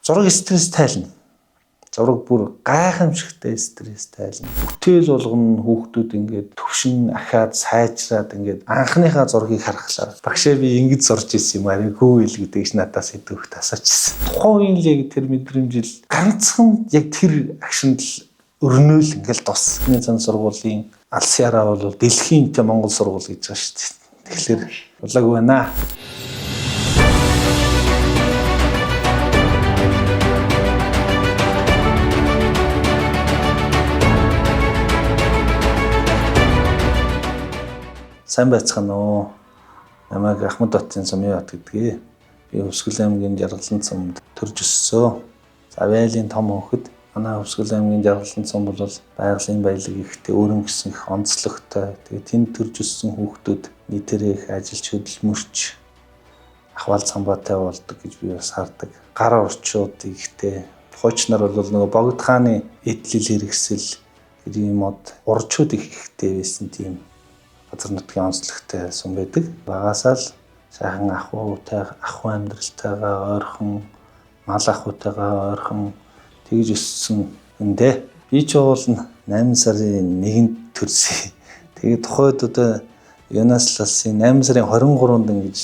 Зураг стресс тайлна. Зураг бүр гайхамшигтай стресс тайлна. Бүтээл болгоно хүүхдүүд ингээд төвшин ахаад сайжраад ингээд анхныхаа зургийг харахлаа. Багшаа би ингэж зурж ирсэн юм аа. Хүү ил гэдэгч надаас идэвх тасаачсан. Тухайн үеийн яг тэр мэдрэмжил ганцхан яг тэр агшинд л өрнөөл ингээл тус. Миний цан сургуулийн алсаараа бол дэлхийн Монгол сургууль гэж байгаа шүү дээ. Тэгэхээр улаагүй байна. Сайн байцгаана уу. Намайг Ахмад Батын Сумын бат гэдгээ. Би Өвсгөл аймгийн Жаргалан цумд төрж өссөн. Завайлын том хөхөд. Манай Өвсгөл аймгийн Жаргалан цум бол байгалийн баялаг ихтэй өөрөн гэсэн их онцлогтой. Тэгээ тэнд төрж өссөн хүүхдүүд нийтээрээ их ажилч хөдөлмөрч ахвал цамбаатай болдог гэж би бас хардаг. Гар орчууд ихтэй. Хуучнаар бол нөгөө богд хааны эдлэл хэрэгсэл гэрийн мод урчууд ихтэй байсан тийм газар нутгийн онцлогтой сум байдаг. Багасаа л сайхан ахуу амьдралтайгаа ойрхон, мал ахуйтайгаа ойрхон тэгж өссөн үндэ. Би ч бол 8 сарын 1-нд төрсөн. Тэгээд тухайд одоо Юнас лалсын 8 сарын 23-нд ингэж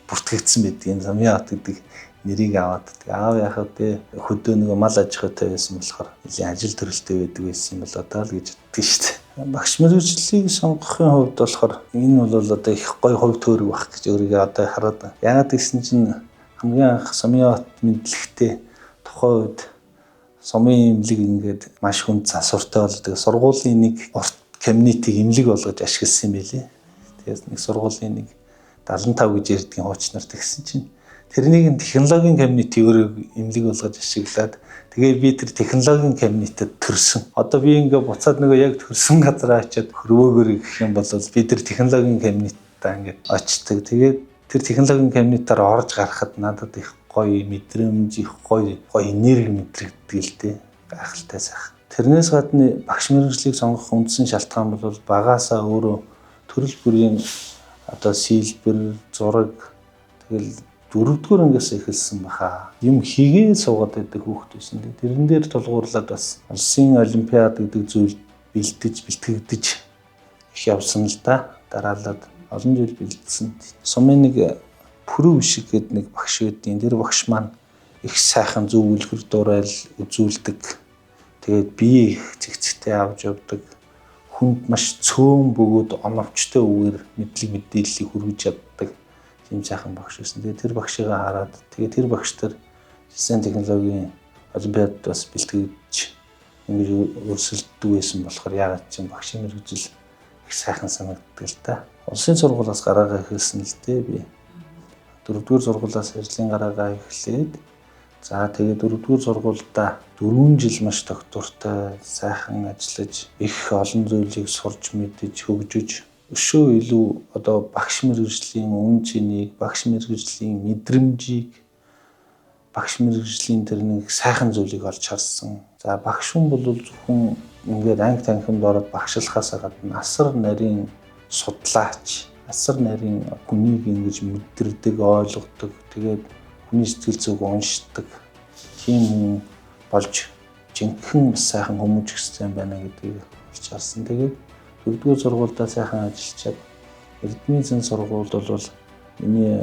бүртгэгдсэн байдаг юм. Сумын бат гэдэг нэрийг аваад. Аав яхад би хөдөө нөгөө мал аж ахуйтай байсан болохоор ажил төрөлтэй байдаг байсан юм болоо даа л гэж боддоо шүү дээ. Багш мэргэжлийг сонгохын хувьд болохоор энэ бол одоо их гоё хувь төөрөг байх гэж өөрийгөө одоо хараад байна. Яагаад гэсэн чинь хамгийн анх сумын бат мэдлэгтэй тухайн үед сумын имлэг ингээд маш хүнд засвартай болдог. Сургуулийн нэг урт комьюнитиг имлэг болгож ашигласан юм байлээ. Тэгээд нэг сургуулийн нэг 75 гэж ярьдгийн хуучнаар тэгсэн чинь тэрнийг технологийн комьюнити өөрөө имлэг болгож ашиглаад тэгээ би тэр технологийн комьюнитид төрсөн. Одоо би ингээ буцаад нөгөө яг төрсөн газараа очиад хөрвөөгөр гэх юм бол би тэр технологийн комьюнитаа ингээ очдог. Тэгээд тэр технологийн комьюнитаар орж гарахад надад их гоё мэдрэмж, их гоё энерги мэдрэгддэг л дээ. Гайхалтай сайхан. Тэрнээс гадна багш мэргэжлийг сонгох үндсэн шалтгаан бол багаасаа өөрөө төрөл бүрийн одоо сэлбэр, зураг тэгэл 4-р ангиас эхэлсэн баха. Юм хийгээ суугаад байдаг хүүхд байсан. Тэрэн дээр тулгуурлаад бас улсын олимпиад гэдэг зүйл бэлтгэгдэж их явсан л да. Дараалаад олон жил бэлдсэн. Сумын нэг Пүрэв шиг гэдэг нэг багш байдیں۔ Тэр багш маань их сайхан зөв үлгэр дуурайл үзүүлдэг. Тэгээд бие их цэгцтэй авч явдаг. Хүнд маш цөөн бөгөөд оновчтой үгээр мэдээллийг хүргэж чаддаг. Тийм сайхан багш байсан. Тэгээд тэр багшийг хараад тэгээд тэр багш тэр дизайн технологийн олимпиад бас бэлтгэж ингэж өрсөлддөг байсан болохоор яагаад ч багшийн мэргэжил их сайхан санагддаг л та. Улсын сургуулиас гараагаа эхэлсэн л дээ би. 4-р сургуулиас ажлын гараагаа эхлээд за тэгээд 4-р сургуультай 4 жил маш доктортой сайхан ажиллаж их олон зүйлийг сурч мэдэж хөгжиж өшөө илүү одоо багш мэргэжлийн үн цэнийг, багш мэргэжлийн мэдрэмжийг, багш мэргэжлийн тэр нэг сайхан зүйлийг олж харсан. За багш хүн бол зөвхөн ингээд анги танхимд ороод багшлахаас гадна асар нарийн судлаач, асар нарийн хүнийг ингэж мэдэрдэг, ойлгодог, тэгээд хүний сэтгэл зүг уншдаг тийм хүн болж жинхэнэ сайхан хүмүүж өгсөн байна гэдгийг олж харсан. Тэгээд 4-р сургуультай сайхан ажиллачаад Эрдэнэ зэн сургуульд бол миний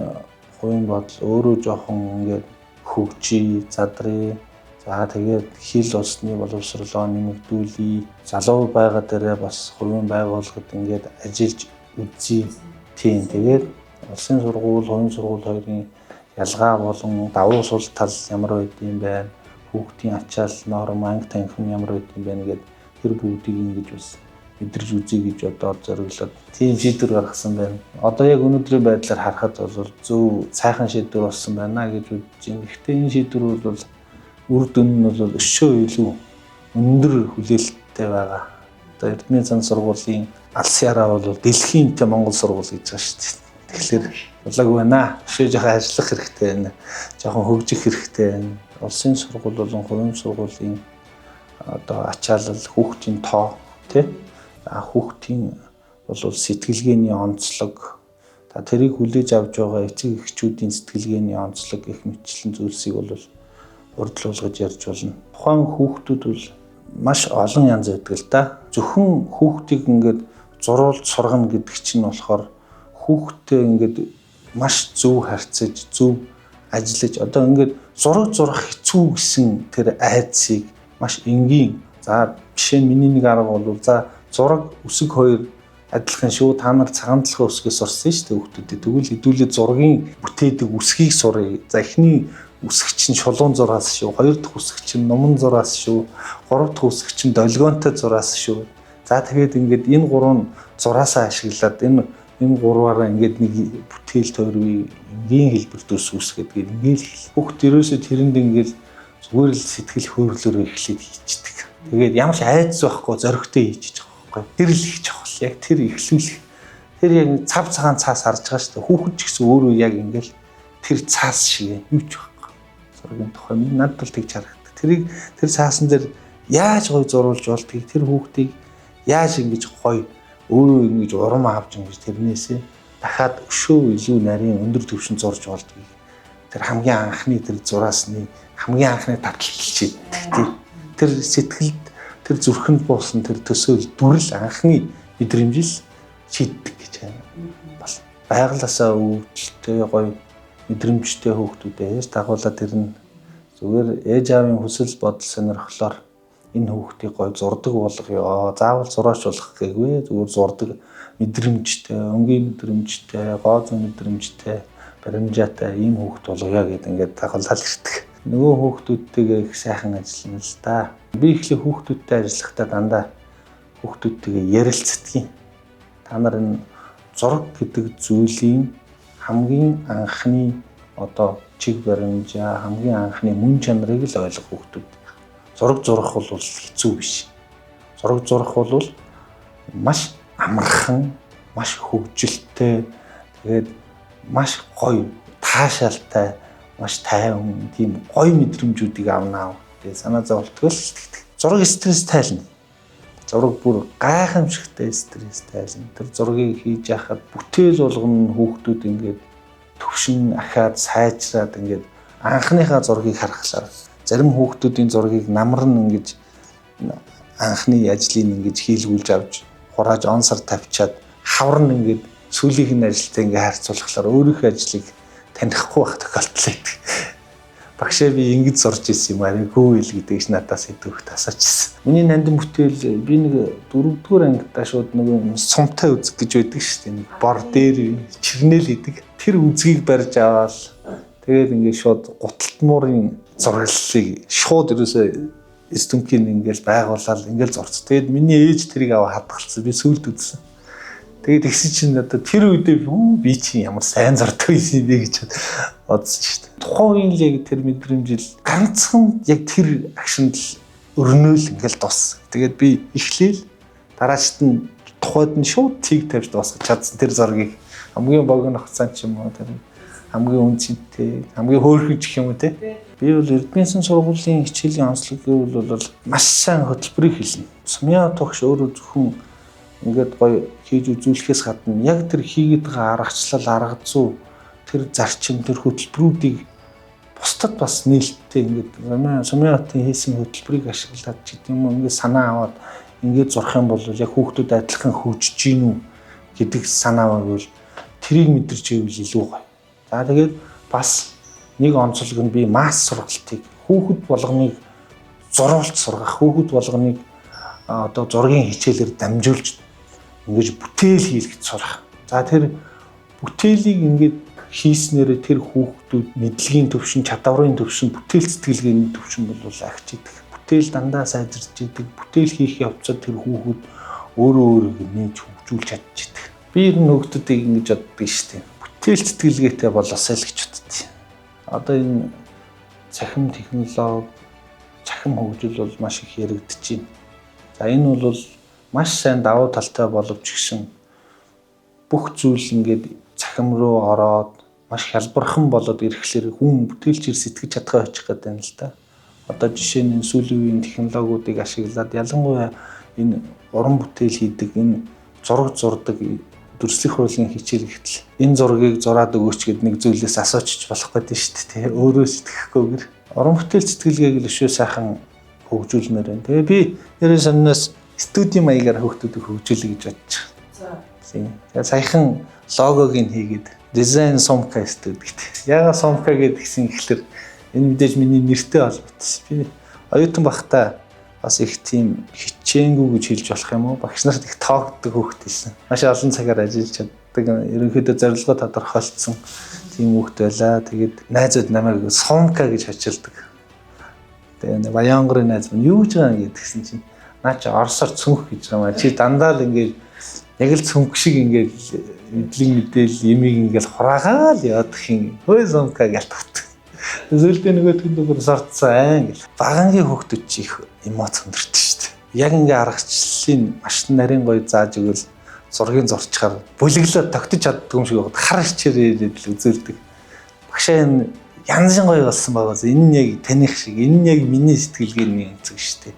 хувийн бодол өөрөө жоохон ингээд хөгжиж, задрыг. За тэгээд хил усны боловсролоо нэмэгдүүлээ. Залуу байгаа дээрээ бас хувийн байгууллагад ингээд ажиллаж үзье. Тийм. Тэгээд улсын сургууль, хувийн сургууль хоёрын ялгаа болон давуу сул тал ямар байд юм бэ? Хүүхдийн ачаал, норм, анги танхим ямар байд юм бэ гэдэг тэр бүгдийг ингэж бас мэдэрч үзье гэж одоо зориглоод тийм шийдвэр гаргасан байна. Одоо яг өнөөдрийн байдлаар харахад бол зөв сайхан шийдвэр болсон байна гэж үзэж байна. Гэхдээ энэ шийдвэр бол үр дүн нь бол өшөө илүү өндөр хүлээлттэй байгаа. Одоо Эрдэнэ зан сургуулийн алсаараа бол дэлхийн Монгол сургууль гэж байгаа шүү дээ. Тэгэхээр улаагүй байна. Өшөө жоохон ажиллах хэрэгтэй байна. Жоохон хөгжих хэрэгтэй байна. Улсын сургууль болон хувийн сургуулийн одоо ачаалал, хүүхдийн тоо тий хүүхдийн бол сэтгэлгээний онцлог тэрийг хүлээж авч байгаа эцэг эхчүүдийн сэтгэлгээний онцлог их мэтчлэн зүйлсийг бол урьдлуулгаж ярьж болно. Тухайн хүүхдүүд бол маш олон янз байдаг л да. Зөвхөн хүүхдийг ингээд зурвалж сургана гэдэг чинь болохоор хүүхдтэй ингээд маш зөв харьцаж, зөв ажиллаж одоо ингээд зураг зурах хэцүү гэсэн тэр айдсыг маш энгийн. За жишээ нь миний нэг арга бол за зураг үсэг хоёр адилхан шүү. Та нар цагаан талхын үсгээс сурсан шүү дээ хүүхдүүдэд. Тэгвэл хэдүүлээ зургийн бүтээдэг үсгийг суръя. За эхний үсэг чинь шулуун зураас шүү. Хоёр дахь үсэг чинь нуман зураас шүү. Гурав дахь үсэг чинь долгионтой зураас шүү. За тэгээд ингээд энэ гурван зураасаа ашиглаад энэ гурваараа ингээд нэг бүтээл тойрвыг энгийн хэлбэрт үсгээд ингээд хүүхд ерөөсөө тэрэнд ингээд зүгээр л сэтгэл хөдлөлөөр эхлээд хийчихдэг. Тэгээд ямар ч айдас байхгүй зоригтой хийж байгаа байхгүй. Тэр л их чухал. Яг тэр эхлүүлэх. Тэр яг цав цагаан цаас харж байгаа шүү дээ. Хүүхэд ч гэсэн өөрөө яг ингээд тэр цаас шиг юу ч байхгүй. Зургийн тухай минь надад бол тэгж харагдав. Тэр цаасан дээр яаж гоё зурулж болдгийг тэр хүүхдийг яаж ингэж гоё өөрөө ингэж урам авч ингэж тэрнээсээ дахиад өшөө илүү нарийн өндөр түвшин зурж болдгийг тэр хамгийн анхны тэр зураасны хамгийн анхны таталцлж идэг. Тэр сэтгэлд тэр зүрхэнд буусан тэр төсөөл дүрл анхны мэдрэмжил шийддэг гэж байна. Бас байгалаасаа өвдөлттэй гоё мэдрэмжтэй хүүхдүүдээ яаж дагуулад тэр нь зүгээр ээж аавын хүсэл бодол сонирхлоор энэ хүүхдийг гоё зурдаг болгоё. Заавал зураач болох гээгүй. Зүгээр зурдаг мэдрэмжтэй, өнгийн мэдрэмжтэй, гоо зүүн мэдрэмжтэй, баримжаатай ийм хүүхд болгоё гэдэг ингээд дагуулаад ирдэг. Нөгөө хүүхдүүдтэйгээ их сайхан ажиллана л да. Би ихлэ хүүхдүүдтэй ажиллахдаа дандаа хүүхдүүдтэйгээ ярилцдаг. Та нар энэ зураг гэдэг зүйлийн хамгийн анхны одоо чиг баримжаа, хамгийн анхны мөн чанарыг л ойлгох хүүхдүүд. Зураг зурах бол хэцүү биш. Зураг зурах бол маш амархан, маш хөгжилтэй, тэгээд маш гоё, таашаалтай, маш тайван тийм гоё мэдрэмжүүдийг авнаа. Тэгээд санаа зовлтгол сэтгэдэг. Зураг стресс тайлна. Зураг бүр гайхамшигтай стресс тайлна. Тэр зургийг хийж яхад бүтээл болгоно хүүхдүүд ингээд төвшин ахаад сайжраад ингээд анхныхаа зургийг харахлаар зарим хүүхдүүдийн зургийг намран ингэж анхны ажлыг ингэж хийлгүүлж авч хурааж онсор тавьчаад хаврын ингэж сүүлийнх нь ажилтаа ингэ харьцуулахлаар өөрийнхөө ажлыг танихгүй байх тохиолдол байдаг. Багшаа би ингэж зурж ирсэн юм арайгүй л гэдэгч надаас идэвхт асуужсэн. Миний нандин бүтээл би нэг 4-р ангидаа шууд нэг сумтай үзэг гэж байдаг шүү дээ. Нэг бор дээр чирнэл идэг. Тэр үзгийг барьж аваад тэгээд ингэ шууд гуталтмуурын зураглалыг шууд ерөөсөө эстүмхийн ингээл байгуулаад ингээл зурц. Тэгээд миний ээж тэрийг аваа хадгалсан. Би сүлд үзсэн. Тэгээд тэгсэн чинь одоо тэр үедээ би чинь ямар сайн зурдаг байсан бэ гэж бодсон шүү дээ. Тухайн үеийн л яг тэр мэдрэмжил ганцхан яг тэр агшинд л өрнөөл ингээл дууссан. Тэгээд би эхлээл дараачд нь тухайд нь шууд тийг тавьж дуусгаж чадсан тэр зургийг. Хамгийн богино хугацаанд ч юм уу тэр хамгийн үнцэнтэй, хамгийн хөөрхөж гэх юм уу те. Би бол Эрдэнэсын сургуулийн хичээлийн онцлог гэвэл бол маш сайн хөтөлбөрийг хэлнэ. Сумья тогш өөрөө зөвхөн ингээд гоё хийж үзүүлэхээс гадна яг тэр хийгээд байгаа аргачлал, арга зүй, тэр зарчим, тэр хөтөлбөрүүдийг бусдад бас нээлттэй ингээд сумьяатын хийсэн хөтөлбөрийг ашиглаад ч гэдэг юм уу ингээд санаа аваад ингээд зурх юм бол яг хүүхдүүд адилхан хөгжиж гин үү гэдэг санаа байвал тэрийг мэдэрч ивэл илүү гоё. За тэгээд бас нэг онцлог нь би масс сургалтыг хүүхэд болгоныг зурвалж сургах, хүүхэд болгоныг одоо зургийн хичээлээр дамжуулж ингэж бүтээл хийлгэж сурах. За тэр бүтээлийг ингэж хийснээр тэр хүүхдүүд мэдлэгийн төвшин, чадварын төвшин, бүтээл сэтгэлгээний төвшин бол агч идэг. Бүтээл дандаа сайжирч идэг. Бүтээл хийх явцад тэр хүүхэд өөрөө өөрийгөө нээж хөгжүүлж чадчихдаг. Би ер нь хүүхдүүдийг ингэж боддог шүү дээ. Бүтээл сэтгэлгээтэй болоосай л гэж боддог. Одоо энэ цахим технологи, цахим хөгжил бол маш их яригдж байна. За энэ бол маш сайн давуу талтай боловч гисэн бүх зүйл ингээд цахим руу ороод маш хялбархан болоод ирэхлээр хүн бүтээлчээр сэтгэж чадхаа очих гэдэг юм л да. Одоо жишээ нь сүүлийн үеийн технологиудыг ашиглаад ялангуяа энэ уран бүтээл хийдэг, энэ зураг зурдаг дүрслэх хурлын хичээл гэтэл энэ зургийг зураад өгөөч гэд нэг зүйлээс асуучч болох гэдэг шүү дээ. Өөрөө сэтгэхгүйгээр уран бүтээл сэтгэлгээг л өшөө сайхан хөгжүүлмээр байна. Тэгээ би нэрээ сонноос студийн маягаар хүүхдүүдийг хөгжүүлэх гэж бодож байна. Тэгээ саяхан логог нь хийгээд дизайн сумка студи гэдэг. Яагаад сумка гэдгийгсэн гэхэлэр энэ мэдээж миний нэртэй холбоотой. Би оюутан байхдаа бас их тийм хичээнгүй гэж хэлж болох юм уу? Багш нарт их тоогддог хүүхэд байсан. Маш олон цагаар ажиллаж чаддаг. Ерөнхийдөө зорилгоо тодорхойлцсон тийм хүүхэд байлаа. Тэгээд найзууд намайг сумка гэж хачилдаг. Тэгээ Баянгарын найз минь юу гэж байгаа гэдгсэн чинь наа чи орсоор цүнх гэж байгаа. Чи дандаа л ингээд яг л цүнх шиг ингээд мэдлэг мэдээл ямиг ингээд хураагаал явах юм. Хөөе сумка гэж тавт. Зөвлөдөө нөгөөдгөнд бүр сорцсан гэл. Багангийн хүүхдүүд чи их эмоц өндөртөө шүү дээ. Яг ингээ аргачлалын маш нарийн гоё зааж өгвөл зургийг зурчаар бүлэглээ тогтож чаддгүй юм шиг байгаад хар хичээрээд л үзүүлдэг. Багшаа энэ янзын гоё болсон байгаас энэ нь яг таних шиг энэ нь яг миний сэтгэлгээний өнцөг шүү дээ.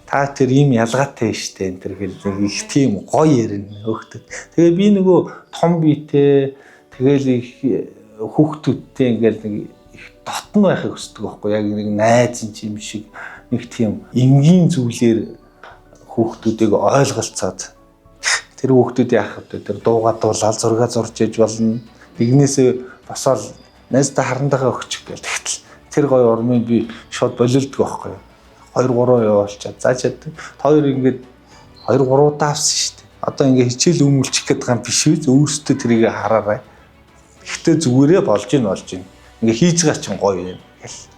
Та тэр ийм ялгаатай шүү дээ энэ төр гэл их тийм гоё ярина хөөхдөд. Тэгээ би нөгөө том биетэй тэгэл их хүүхдүүдтэй ингээл нэг дотн байхыг хүсдэг байхгүй яг нэг найз юм шиг нэг тийм энгийн зүйлээр хүүхдүүдийг ойлголцоод тэр хүүхдүүд яах вэ тэр дуугадуулаад зураг зурж иж болно нэгнээсээ босоод найзтай харандахаа өгчих гээл тэгтэл тэр гоё урмыг би шууд болилдог байхгүй 2-3 явуулчаад заачаад хоёр ингээд 2-3 давсан шүү дээ одоо ингээд хичээл өмүүлчих гээд байгаа юм биш үү өөрөөсөө тэрийг хараарай гэхдээ зүгээрээ болж ийн ингээ хийж байгаа чинь гоё юм.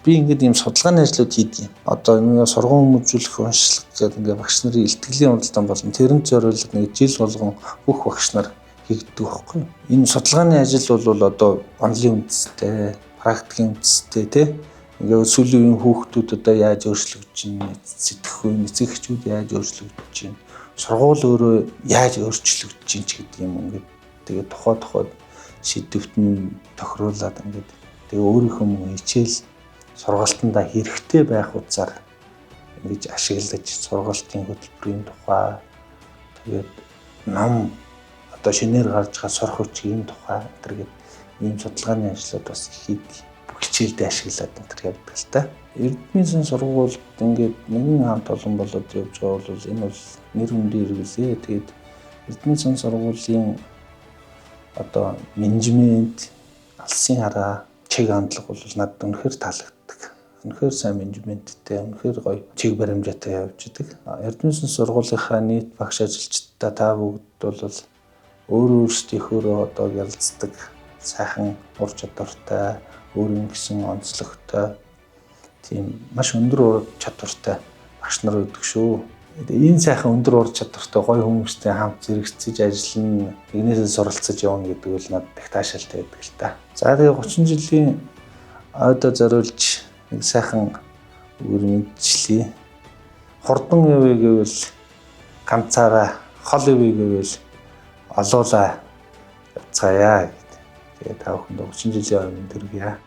Би ингээд ийм судалгааны ажлууд хийдэг юм. Одоо нэг сургууль хүмүүжүүлэх уншлах гэдэг ингээ багш нарын илтгэлийн уралдаан болон тэрэнд зориулдаг нэг жил болгон бүх багш нар хийгддэг байхгүй. Энэ судалгааны ажил бол одоо онлын үндэстэй, практикийн үндэстэй тий. Ингээ сүүлийн үеийн хүүхдүүд одоо яаж өөрчлөгдөж байна, сэтгэхүй, эцэгчүүд яаж өөрчлөгдөж байна, сургууль өөрөө яаж өөрчлөгдөж байна ч гэдэг юм ингээд тэгээ тухайд шийдвэрт нь тохируулаад ингээд тэгээ өөрийнхөө хичээл сургалтандаа хэрэгтэй байх утсаар ингэж ашиглаж сургалтын хөтөлбөрийн тухай тэгээд ном одоо шинээр гарч байгаа сурах хүчгийн тухай гэдэг ийм судалгааны ажлууд бас хийдэг. Хичээлдээ ашиглаад энэ гэдэг л та. Эрдэнэсын сургуульд ингээд нэгэн хамт олон болоод явж байгаа бол энэ бол нэр хүндийн хэрэглээ. Тэгээд Эрдэнэсын сургуулийн одоо менежмент, алсын хараа, чиг хандлага бол надад үнэхээр таалагддаг. Үнэхээр сайн менежменттэй, үнэхээр гоё чиг баримжаатай явж идэг. Эрдэнэсын сургуулийнхаа нийт багш ажилчдаа та бүгд бол өөрөөсдийнхөө одоо ялцдаг сайхан ур чадвартай, өөрийн гэсэн онцлогтой тийм маш өндөр ур чадвартай багш нар өгдөг шүү. Энэ сайхан өндөр ур чадвартай гоё хүмүүстэй хамт зэрэгцэж ажиллана, нэгнээсээ суралцаж явна гэдэг бол надад их таашаалтай байдаг л та. За тэгээ 30 жилийн ойдоо зориулж нэг сайхан үр мэдчлээ. Хурдан явъя гэвэл ганцаараа, хол явъя гэвэл олуулаа явцгаая гэдэг. Тэгээ та бүхэнд 30 жилийн өмнө төргийа.